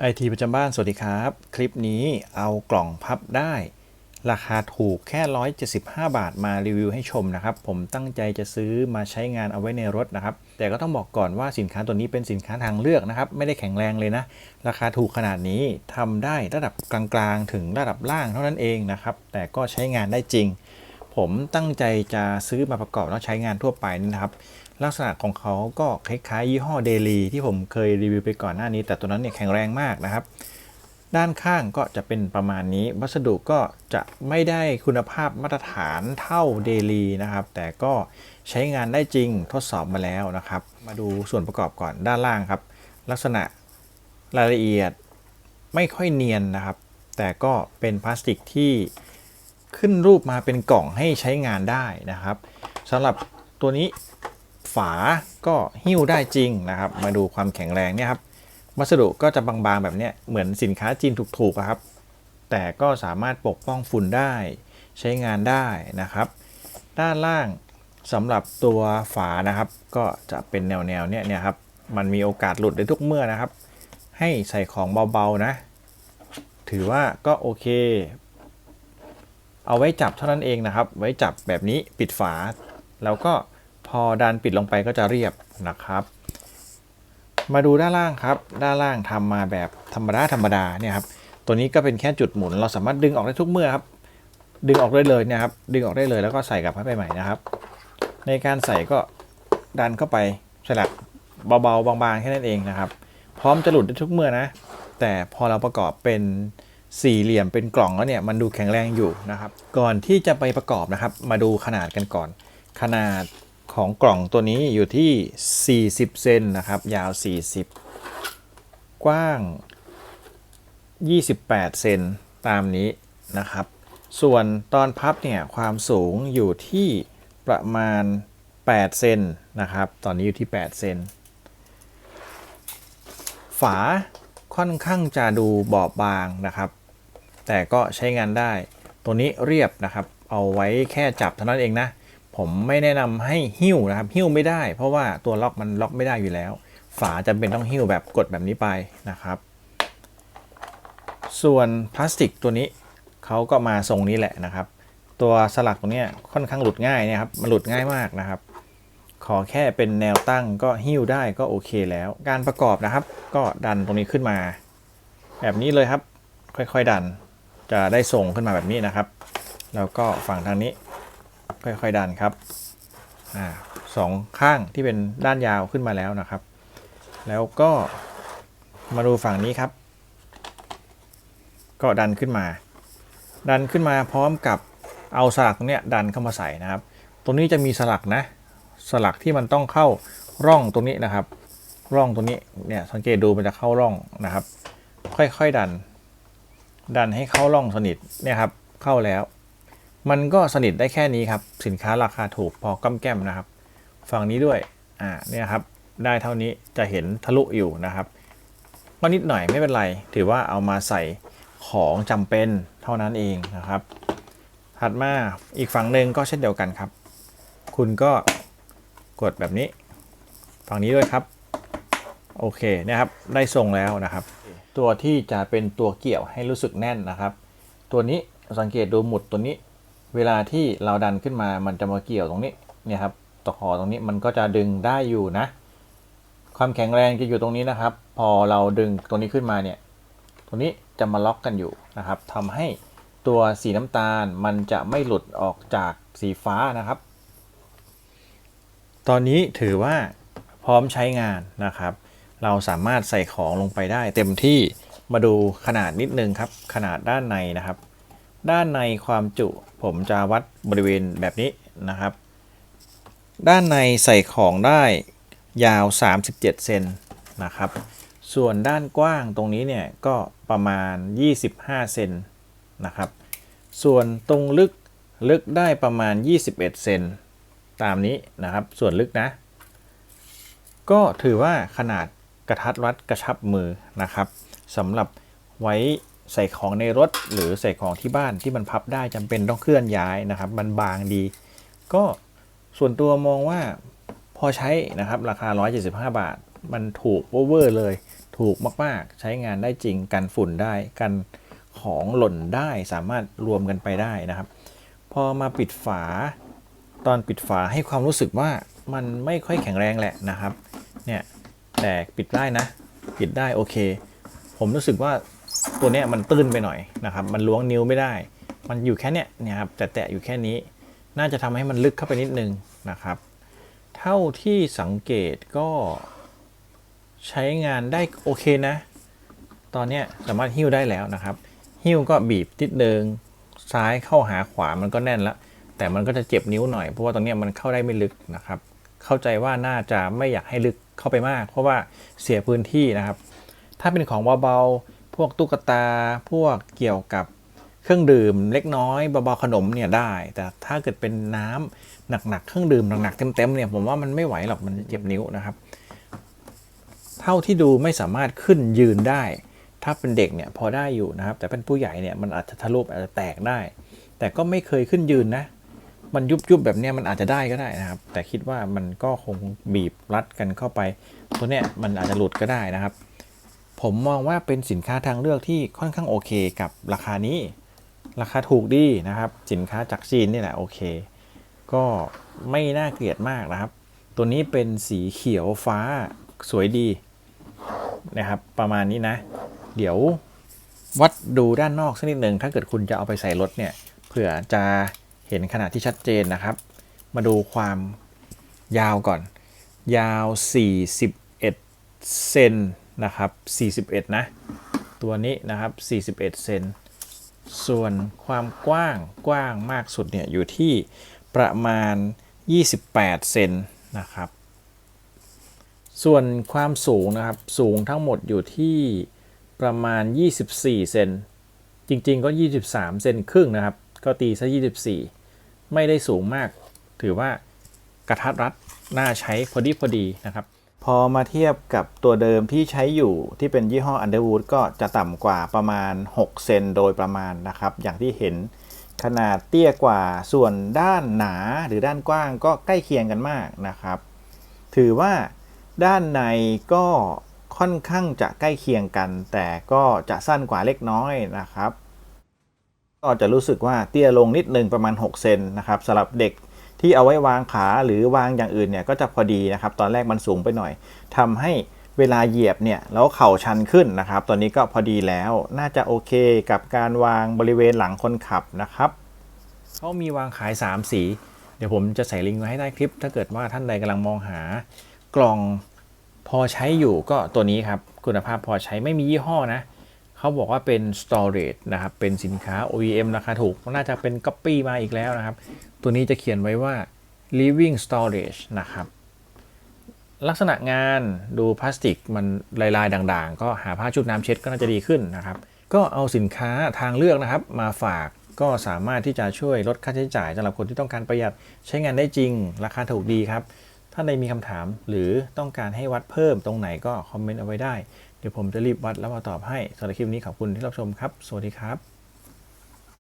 ไอทีประจำบ้านสวัสดีครับคลิปนี้เอากล่องพับได้ราคาถูกแค่175 บาทมารีวิวให้ชมนะครับผมตั้งใจจะซื้อมาใช้งานเอาไว้ในรถนะครับแต่ก็ต้องบอกก่อนว่าสินค้าตัวนี้เป็นสินค้าทางเลือกนะครับไม่ได้แข็งแรงเลยนะราคาถูกขนาดนี้ทำได้ระดับกลางๆถึงระดับล่างเท่านั้นเองนะครับแต่ก็ใช้งานได้จริงผมตั้งใจจะซื้อมาประกอบแล้วใช้งานทั่วไปนี่นะครับลักษณะของเขาก็คล้ายๆยี่ห้อเดลีที่ผมเคยรีวิวไปก่อนหน้านี้แต่ตัวนั้นเนี่ยแข็งแรงมากนะครับด้านข้างก็จะเป็นประมาณนี้วัสดุก็จะไม่ได้คุณภาพมาตรฐานเท่าเดลีนะครับแต่ก็ใช้งานได้จริงทดสอบมาแล้วนะครับมาดูส่วนประกอบก่อนด้านล่างครับลักษณะรายละเอียดไม่ค่อยเนียนนะครับแต่ก็เป็นพลาสติกที่ขึ้นรูปมาเป็นกล่องให้ใช้งานได้นะครับสำหรับตัวนี้ฝาก็หิ้วได้จริงนะครับมาดูความแข็งแรงเนี่ยครับวัสดุก็จะบางๆแบบนี้เหมือนสินค้าจีนถูกๆครับแต่ก็สามารถปกป้องฝุ่นได้ใช้งานได้นะครับด้านล่างสำหรับตัวฝานะครับก็จะเป็นแนวเนี่ยครับมันมีโอกาสหลุดได้ทุกเมื่อนะครับให้ใส่ของเบาๆนะถือว่าก็โอเคเอาไว้จับเท่านั้นเองนะครับไว้จับแบบนี้ปิดฝาแล้วก็พอดันปิดลงไปก็จะเรียบนะครับมาดูด้านล่างครับด้านล่างทำมาแบบธรรมดาเนี่ยครับตัวนี้ก็เป็นแค่จุดหมุนเราสามารถดึงออกได้ทุกเมื่อครับดึงออกได้เลยนะครับดึงออกได้เลยแล้วก็ใส่กลับเข้าไปใหม่นะครับในการใส่ก็ดันเข้าไปสลักเบาๆบางๆแค่นั้นเองนะครับพร้อมจะหลุดได้ทุกเมื่อนะแต่พอเราประกอบเป็นสี่เหลี่ยมเป็นกล่องแล้วเนี่ยมันดูแข็งแรงอยู่นะครับก่อนที่จะไปประกอบนะครับมาดูขนาดกันก่อนขนาดของกล่องตัวนี้อยู่ที่40เซนนะครับยาว40กว้าง28เซนตามนี้นะครับส่วนตอนพับเนี่ยความสูงอยู่ที่ประมาณ8เซนนะครับตอนนี้อยู่ที่8เซนฝาค่อนข้างจะดูบอบบางนะครับแต่ก็ใช้งานได้ตัวนี้เรียบนะครับเอาไว้แค่จับเท่านั้นเองนะผมไม่แนะนำให้หิ้วนะครับหิ้วไม่ได้เพราะว่าตัวล็อกมันล็อกไม่ได้อยู่แล้วฝาจำเป็นต้องหิ้วแบบกดแบบนี้ไปนะครับส่วนพลาสติกตัวนี้เขาก็มาทรงนี้แหละนะครับตัวสลักตรงนี้ค่อนข้างหลุดง่ายนะครับมันหลุดง่ายมากนะครับขอแค่เป็นแนวตั้งก็หิ้วได้ก็โอเคแล้วการประกอบนะครับก็ดันตรงนี้ขึ้นมาแบบนี้เลยครับค่อยๆดันจะได้ทรงขึ้นมาแบบนี้นะครับแล้วก็ฝั่งทางนี้ค่อยๆดันครับสองข้างที่เป็นด้านยาวขึ้นมาแล้วนะครับแล้วก็มาดูฝั่งนี้ครับก็ดันขึ้นมาพร้อมกับเอาสลักตรงนี้ดันเข้ามาใส่นะครับตรงนี้จะมีสลักนะสลักที่มันต้องเข้าร่องตรงนี้นะครับร่องตรงนี้เนี่ยสังเกตดูมันจะเข้าร่องนะครับค่อยๆดันให้เข้าร่องสนิทเนี่ยครับเข้าแล้วมันก็สนิทได้แค่นี้ครับสินค้าราคาถูกพอก้ำแก้มนะครับฝั่งนี้ด้วยเนี่ยครับได้เท่านี้จะเห็นทะลุอยู่นะครับก็นิดหน่อยไม่เป็นไรถือว่าเอามาใส่ของจำเป็นเท่านั้นเองนะครับถัดมาอีกฝั่งหนึ่งก็เช่นเดียวกันครับคุณก็กดแบบนี้ฝั่งนี้ด้วยครับโอเคนะครับได้ทรงแล้วนะครับตัวที่จะเป็นตัวเกี่ยวให้รู้สึกแน่นนะครับตัวนี้สังเกตดูหมุดตัวนี้เวลาที่เราดันขึ้นมามันจะมาเกี่ยวตรงนี้เนี่ยครับตะขอตรงนี้มันก็จะดึงได้อยู่นะความแข็งแรงจะอยู่ตรงนี้นะครับพอเราดึงตรงนี้ขึ้นมาเนี่ยตัวนี้จะมาล็อกกันอยู่นะครับทำให้ตัวสีน้ำตาลมันจะไม่หลุดออกจากสีฟ้านะครับตอนนี้ถือว่าพร้อมใช้งานนะครับเราสามารถใส่ของลงไปได้เต็มที่มาดูขนาดนิดนึงครับขนาดด้านในนะครับด้านในความจุผมจะวัดบริเวณแบบนี้นะครับด้านในใส่ของได้ยาว37เซนนะครับส่วนด้านกว้างตรงนี้เนี่ยก็ประมาณ25เซนนะครับส่วนตรงลึกได้ประมาณ21เซนตามนี้นะครับส่วนลึกนะก็ถือว่าขนาดกระทัดรัดกระชับมือนะครับสำหรับไว้ใส่ของในรถหรือใส่ของที่บ้านที่มันพับได้จำเป็นต้องเคลื่อนย้ายนะครับมันบางดีก็ส่วนตัวมองว่าพอใช้นะครับราคา175 บาทมันถูกเวอร์เลย ถูกมากๆใช้งานได้จริงกันฝุ่นได้กันของหล่นได้สามารถรวมกันไปได้นะครับพอมาปิดฝาตอนปิดฝาให้ความรู้สึกว่ามันไม่ค่อยแข็งแรงแหละนะครับเนี่ยแต่ปิดได้นะปิดได้โอเคผมรู้สึกว่าตัวเนี้ยมันตื้นไปหน่อยนะครับมันล้วงนิ้วไม่ได้มันอยู่แค่เนี้ยเนี่ยครับแต่อยู่แค่นี้น่าจะทำให้มันลึกเข้าไปนิดนึงนะครับเท่าที่สังเกตก็ใช้งานได้โอเคนะตอนนี้สามารถหิ้วได้แล้วนะครับหิ้วก็บีบนิดนึงซ้ายเข้าหาขวามันก็แน่นแล้วแต่มันก็จะเจ็บนิ้วหน่อยเพราะว่าตรงนี้มันเข้าได้ไม่ลึกนะครับเข้าใจว่าน่าจะไม่อยากให้ลึกเข้าไปมากเพราะว่าเสียพื้นที่นะครับถ้าเป็นของเบาๆพวกตุ๊กตาพวกเกี่ยวกับเครื่องดื่มเล็กน้อยเบาๆขนมเนี่ยได้แต่ถ้าเกิดเป็นน้ำหนักๆเครื่องดื่มหนักๆเต็มๆเนี่ยผมว่ามันไม่ไหวหรอกมันเจ็บนิ้วนะครับเท่าที่ดูไม่สามารถขึ้นยืนได้ถ้าเป็นเด็กเนี่ยพอได้อยู่นะครับแต่เป็นผู้ใหญ่เนี่ยมันอาจจะทะลุอาจจะแตกได้แต่ก็ไม่เคยขึ้นยืนนะมันยุบแบบนี้มันอาจจะได้ก็ได้นะครับแต่คิดว่ามันก็คงบีบรัดกันเข้าไปตัวเนี้ยมันอาจจะหลุดก็ได้นะครับผมมองว่าเป็นสินค้าทางเลือกที่ค่อนข้างโอเคกับราคานี้ราคาถูกดีนะครับสินค้าจากจีนนี่แหละโอเคก็ไม่น่าเกลียดมากนะครับตัวนี้เป็นสีเขียวฟ้าสวยดีนะครับประมาณนี้นะเดี๋ยววัดดูด้านนอกสักนิดหนึ่งถ้าเกิดคุณจะเอาไปใส่รถเนี่ยเผื่อจะเห็นขนาดที่ชัดเจนนะครับมาดูความยาวก่อนยาว41เซนนะครับ41นะตัวนี้นะครับ41เซนส่วนความกว้างมากสุดเนี่ยอยู่ที่ประมาณ28เซนนะครับส่วนความสูงนะครับสูงทั้งหมดอยู่ที่ประมาณ24เซนจริงๆก็23เซนครึ่งนะครับก็ตีซะ24ไม่ได้สูงมากถือว่ากระทัดรัดน่าใช้พอดีนะครับพอมาเทียบกับตัวเดิมที่ใช้อยู่ที่เป็นยี่ห้อ Underwood ก็จะต่ำกว่าประมาณ6เซนโดยประมาณนะครับอย่างที่เห็นขนาดเตี้ยกว่าส่วนด้านหนาหรือด้านกว้างก็ใกล้เคียงกันมากนะครับถือว่าด้านในก็ค่อนข้างจะใกล้เคียงกันแต่ก็จะสั้นกว่าเล็กน้อยนะครับก็จะรู้สึกว่าเตี้ยลงนิดนึงประมาณ6เซนนะครับสำหรับเด็กที่เอาไว้วางขาหรือวางอย่างอื่นเนี่ยก็จะพอดีนะครับตอนแรกมันสูงไปหน่อยทำให้เวลาเหยียบเนี่ยแล้วเข่าชันขึ้นนะครับตอนนี้ก็พอดีแล้วน่าจะโอเคกับการวางบริเวณหลังคนขับนะครับเขามีวางขาย3สีเดี๋ยวผมจะใส่ลิงก์ไว้ให้ใต้คลิปถ้าเกิดว่าท่านใดกำลังมองหากล่องพอใช้อยู่ก็ตัวนี้ครับคุณภาพพอใช้ไม่มียี่ห้อนะเขาบอกว่าเป็น storage นะครับเป็นสินค้า OEM ราคาถูกน่าจะเป็น copy มาอีกแล้วนะครับตัวนี้จะเขียนไว้ว่า living storage นะครับลักษณะงานดูพลาสติกมันลายๆด่างๆก็หาผ้าชุบน้ำเช็ดก็น่าจะดีขึ้นนะครับก็เอาสินค้าทางเลือกนะครับมาฝากก็สามารถที่จะช่วยลดค่าใช้จ่ายสำหรับคนที่ต้องการประหยัดใช้งานได้จริงราคาถูกดีครับถ้าใดมีคำถามหรือต้องการให้วัดเพิ่มตรงไหนก็คอมเมนต์เอาไว้ได้เดี๋ยวผมจะรีบวัดแล้วมาตอบให้สำหรับคลิปนี้ขอบคุณที่รับชมครับสวัสดีครับ